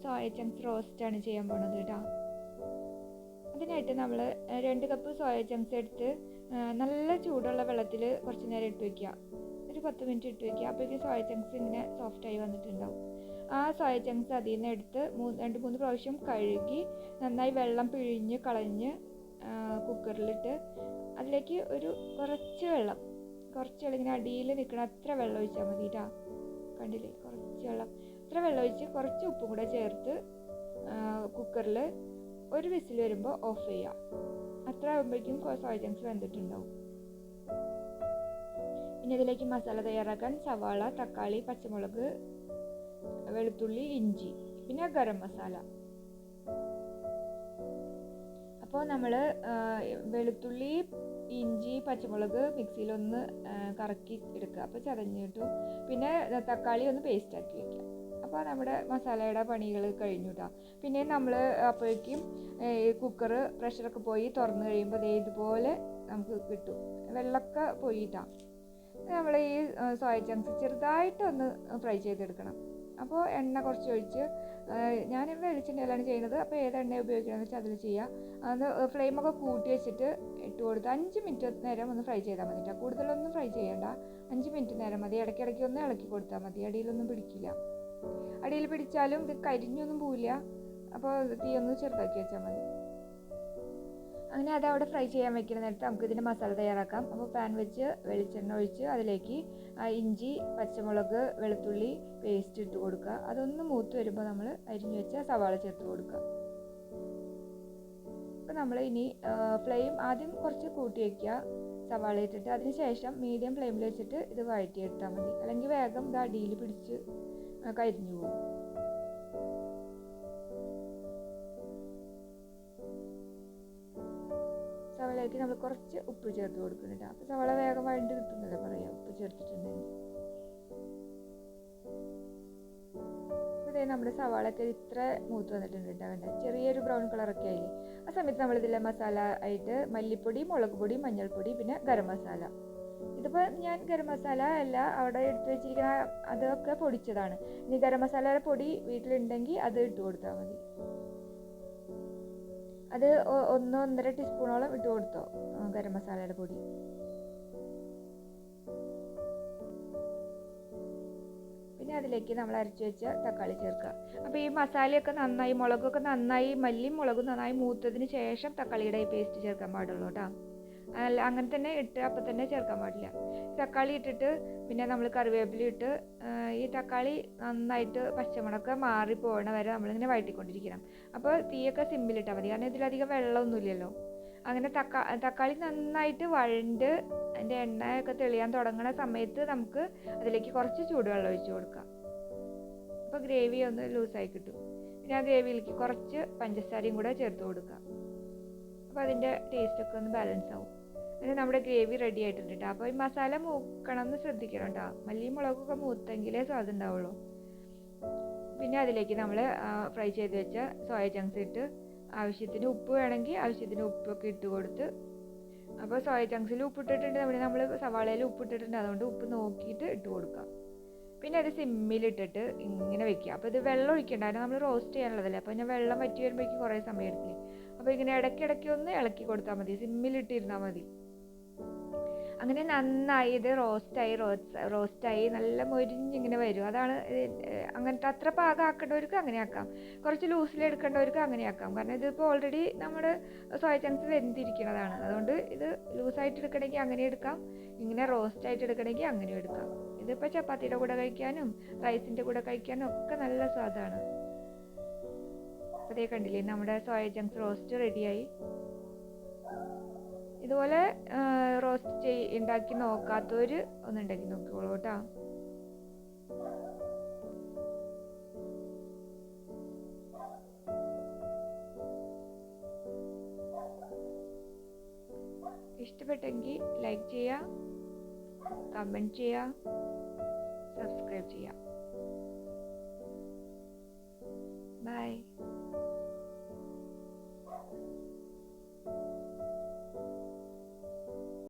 Soya chunks റോസ്റ്റാണ് ചെയ്യാൻ പോണത് കേട്ടോ. അതിനായിട്ട് നമ്മൾ 2 കപ്പ് സോയ ചങ്ക്സ് എടുത്ത് നല്ല ചൂടുള്ള വെള്ളത്തിൽ കുറച്ച് നേരം ഇട്ട് വയ്ക്കുക. ഒരു 10 മിനിറ്റ് ഇട്ട് വയ്ക്കുക. അപ്പോഴേക്കും സോയ ചങ്ക്സ് ഇങ്ങനെ സോഫ്റ്റായി വന്നിട്ടുണ്ടാവും. ആ സോയ ചങ്ക്സ് അതിൽ നിന്ന് എടുത്ത് 2-3 പ്രാവശ്യം കഴുകി നന്നായി വെള്ളം പിഴിഞ്ഞ് കളഞ്ഞ് കുക്കറിലിട്ട് അതിലേക്ക് ഒരു കുറച്ച് വെള്ളം ഇങ്ങനെ അടിയിൽ നിൽക്കണം അത്ര വെള്ളം ഒഴിച്ചാൽ മതി കേട്ടോ. കണ്ടില്ലേ, കുറച്ച് വെള്ളം, അത്ര വെള്ളം ഒഴിച്ച് കുറച്ച് ഉപ്പും കൂടെ ചേർത്ത് കുക്കറിൽ ഒരു വിസിൽ വരുമ്പോൾ ഓഫ് ചെയ്യുക. അത്ര ആകുമ്പോഴേക്കും സോയ ചങ്ക്സ് വെന്തിട്ടുണ്ടാവും. പിന്നെ ഇതിലേക്ക് മസാല തയ്യാറാക്കാൻ സവാള, തക്കാളി, പച്ചമുളക്, വെളുത്തുള്ളി, ഇഞ്ചി, പിന്നെ ഗരം മസാല. അപ്പോൾ നമ്മൾ വെളുത്തുള്ളി, ഇഞ്ചി, പച്ചമുളക് മിക്സിയിലൊന്ന് കറക്കി എടുക്കുക. അപ്പോൾ ചതഞ്ഞിട്ടു. പിന്നെ തക്കാളി ഒന്ന് പേസ്റ്റ് ആക്കി വയ്ക്കുക. അപ്പോൾ നമ്മുടെ മസാലയുടെ പണികൾ കഴിഞ്ഞു കേട്ടോ. പിന്നെ നമ്മൾ അപ്പോഴേക്കും കുക്കർ പ്രഷറൊക്കെ പോയി തുറന്നു കഴിയുമ്പോൾ ഇതുപോലെ നമുക്ക് കിട്ടും. വെള്ളമൊക്കെ പോയിട്ടാണ്. നമ്മൾ ഈ സോയ ചങ്ക്സ് ചെറുതായിട്ടൊന്ന് ഫ്രൈ ചെയ്തെടുക്കണം. അപ്പോൾ എണ്ണ കുറച്ച് ഒഴിച്ച്, ഞാൻ വെളിച്ചെണ്ണയിലാണ് ചെയ്യുന്നത്. അപ്പോൾ ഏത് എണ്ണ ഉപയോഗിക്കണമെന്ന് വെച്ചാൽ അതിൽ ചെയ്യുക. അത് ഫ്ലെയിമൊക്കെ കൂട്ടി വെച്ചിട്ട് ഇട്ട് കൊടുത്ത് 5 മിനിറ്റ് നേരം ഒന്ന് ഫ്രൈ ചെയ്താൽ മതി കേട്ടോ. കൂടുതലൊന്നും ഫ്രൈ ചെയ്യണ്ട, 5 മിനിറ്റ് നേരം മതി. ഇടയ്ക്കിടയ്ക്ക് ഒന്ന് ഇളക്കി കൊടുത്താൽ മതി. അടിയിലൊന്നും പിടിക്കില്ല. അടിയിൽ പിടിച്ചാലും ഇത് കരിഞ്ഞൊന്നും പോവില്ല. അപ്പോൾ തീ ഒന്ന് ചെറുതാക്കി വെച്ചാൽ മതി. അങ്ങനെ അത് അവിടെ ഫ്രൈ ചെയ്യാൻ വെക്കുന്ന നേരത്ത് നമുക്ക് ഇതിൻ്റെ മസാല തയ്യാറാക്കാം. അപ്പോൾ പാൻ വെച്ച് വെളിച്ചെണ്ണ ഒഴിച്ച് അതിലേക്ക് ഇഞ്ചി, പച്ചമുളക്, വെളുത്തുള്ളി പേസ്റ്റ് ഇട്ട് കൊടുക്കുക. അതൊന്ന് മൂത്ത് വരുമ്പോൾ നമ്മൾ അരിഞ്ഞു വെച്ച സവാള ചേർത്ത് കൊടുക്കുക. അപ്പോൾ നമ്മൾ ഇനി ഫ്ലെയിം ആദ്യം കുറച്ച് കൂട്ടി വയ്ക്കുക, സവാള ഇട്ടിട്ട്. അതിന് ശേഷം മീഡിയം ഫ്ലെയിമിൽ വെച്ചിട്ട് ഇത് വഴറ്റിയെടുത്താൽ മതി. അല്ലെങ്കിൽ വേഗം ഇത് അടിയിൽ പിടിച്ച് കരിഞ്ഞു പോകും. സവാളയ്ക്ക് നമ്മൾ കുറച്ച് ഉപ്പ് ചേർത്ത് കൊടുക്കുന്നുണ്ട്. അപ്പോൾ സവാള വേഗം വഴണ്ട് കിട്ടുന്നല്ലേ പറയാം, ഉപ്പ് ചേർത്തിട്ടുണ്ടെങ്കിൽ. നമ്മുടെ സവാളയൊക്കെ ഇത്ര മൂത്ത് വന്നിട്ടുണ്ട് കേട്ടോ. ചെറിയൊരു ബ്രൗൺ കളറൊക്കെ ആയില്ലേ. ആ സമയത്ത് നമ്മളിതിലെ മസാല ആയിട്ട് മല്ലിപ്പൊടി, മുളക് പൊടി, മഞ്ഞൾപ്പൊടി, പിന്നെ ഗരം മസാല. ഇതിപ്പോൾ ഞാൻ ഗരം മസാല അല്ല അവിടെ എടുത്ത് വെച്ചിരിക്കുന്ന അതൊക്കെ പൊടിച്ചതാണ്. ഇനി ഗരം മസാലയുടെ പൊടി വീട്ടിലുണ്ടെങ്കിൽ അത് ഇട്ട് കൊടുത്താൽ മതി. അത് 1-1.5 ടീസ്പൂണോളം ഇട്ട് കൊടുത്തോ ഗരം മസാലയുടെ പൊടി. പിന്നെ അതിലേക്ക് നമ്മൾ അരച്ച് വെച്ച തക്കാളി ചേർക്കുക. അപ്പോൾ ഈ മസാലയൊക്കെ നന്നായി, മുളകൊക്കെ നന്നായി, മല്ലിയും മുളകും നന്നായി മൂത്തതിന് ശേഷം തക്കാളിയുടെ ഈ പേസ്റ്റ് ചേർക്കാൻ പാടുള്ളൂ കേട്ടോ. അല്ല, അങ്ങനെ തന്നെ ഇട്ട് അപ്പം തന്നെ ചേർക്കാൻ പാടില്ല. തക്കാളി ഇട്ടിട്ട് പിന്നെ നമ്മൾ കറിവേപ്പില ഇട്ട് ഈ തക്കാളി നന്നായിട്ട് പച്ചമുളകൊക്കെ മാറിപ്പോകണ വരെ നമ്മളിങ്ങനെ വഴറ്റിക്കൊണ്ടിരിക്കണം. അപ്പോൾ തീയൊക്കെ സിമ്മിലിട്ടാൽ മതി, കാരണം ഇതിലധികം വെള്ളമൊന്നുമില്ലല്ലോ. അങ്ങനെ തക്കാളി നന്നായിട്ട് വഴണ്ട് അതിൻ്റെ എണ്ണയൊക്കെ തെളിയാൻ തുടങ്ങുന്ന സമയത്ത് നമുക്ക് അതിലേക്ക് കുറച്ച് ചൂടുവെള്ളം ഒഴിച്ച് കൊടുക്കാം. അപ്പോൾ ഗ്രേവി ഒന്ന് ലൂസായി കിട്ടും. പിന്നെ ആ ഗ്രേവിയിലേക്ക് കുറച്ച് പഞ്ചസാരയും കൂടെ ചേർത്ത് കൊടുക്കാം. അപ്പോൾ അതിൻ്റെ ടേസ്റ്റൊക്കെ ഒന്ന് ബാലൻസ് ആവും. അങ്ങനെ നമ്മുടെ ഗ്രേവി റെഡി ആയിട്ടുണ്ട് കേട്ടോ. അപ്പോൾ ഈ മസാല മൂക്കണം എന്ന് ശ്രദ്ധിക്കണം കേട്ടോ. മല്ലിയും മുളകൊക്കെ മൂത്തെങ്കിലേ സ്വാദ് ഉണ്ടാവുള്ളൂ. പിന്നെ അതിലേക്ക് നമ്മൾ ഫ്രൈ ചെയ്ത് വെച്ച സോയ ചങ്ക്സ് ഇട്ട് ആവശ്യത്തിന് ഉപ്പ് വേണമെങ്കിൽ ആവശ്യത്തിന് ഉപ്പൊക്കെ ഇട്ട് കൊടുത്ത്. അപ്പോൾ സോയ ചങ്ക്സിൽ ഉപ്പിട്ടിട്ടുണ്ട്, നമ്മൾ സവാളയിൽ ഉപ്പിട്ടിട്ടുണ്ട്, അതുകൊണ്ട് ഉപ്പ് നോക്കിയിട്ട് ഇട്ട് കൊടുക്കാം. പിന്നെ അത് സിമ്മിലിട്ടിട്ട് ഇങ്ങനെ വെക്കുക. അപ്പോൾ ഇത് വെള്ളം ഒഴിക്കണ്ട, നമ്മൾ റോസ്റ്റ് ചെയ്യാനുള്ളതല്ലേ. അപ്പോൾ ഞാൻ വെള്ളം വറ്റി വരുമ്പോഴേക്കും കുറേ സമയം എടുക്കില്ലേ. അപ്പോൾ ഇങ്ങനെ ഇടയ്ക്കിടയ്ക്ക് ഒന്ന് ഇളക്കി കൊടുത്താൽ മതി, സിമ്മിലിട്ടിരുന്നാൽ മതി. അങ്ങനെ നന്നായി ഇത് റോസ്റ്റായി നല്ല മൊരിഞ്ഞിങ്ങനെ വരും. അതാണ് അങ്ങനത്തെ അത്ര പാകമാക്കേണ്ടവർക്ക് അങ്ങനെ ആക്കാം, കുറച്ച് ലൂസിലെടുക്കേണ്ടവർക്ക് അങ്ങനെ ആക്കാം. കാരണം ഇതിപ്പോൾ ഓൾറെഡി നമ്മുടെ സോയ ചങ്ക്സ് വെന്തിരിക്കുന്നതാണ്. അതുകൊണ്ട് ഇത് ലൂസായിട്ട് എടുക്കണമെങ്കിൽ അങ്ങനെ എടുക്കാം, ഇങ്ങനെ റോസ്റ്റായിട്ട് എടുക്കണമെങ്കിൽ അങ്ങനെ എടുക്കാം. ഇതിപ്പോൾ ചപ്പാത്തിയുടെ കൂടെ കഴിക്കാനും റൈസിൻ്റെ കൂടെ കഴിക്കാനും ഒക്കെ നല്ല സ്വാദാണ്. അതേ കണ്ടില്ലേ, നമ്മുടെ സോയ ചങ്ക്സ് റോസ്റ്റ് റെഡിയായി. ഇതുപോലെ റോസ്റ്റ് ഉണ്ടാക്കി നോക്കാത്തവർ ഒന്ന് ഉണ്ടാക്കി നോക്കിക്കോളൂ കേട്ടോ. ഇഷ്ടപ്പെട്ടെങ്കിൽ ലൈക്ക് ചെയ്യുക, കമൻറ്റ് ചെയ്യുക, സബ്സ്ക്രൈബ് ചെയ്യുക. ബൈ.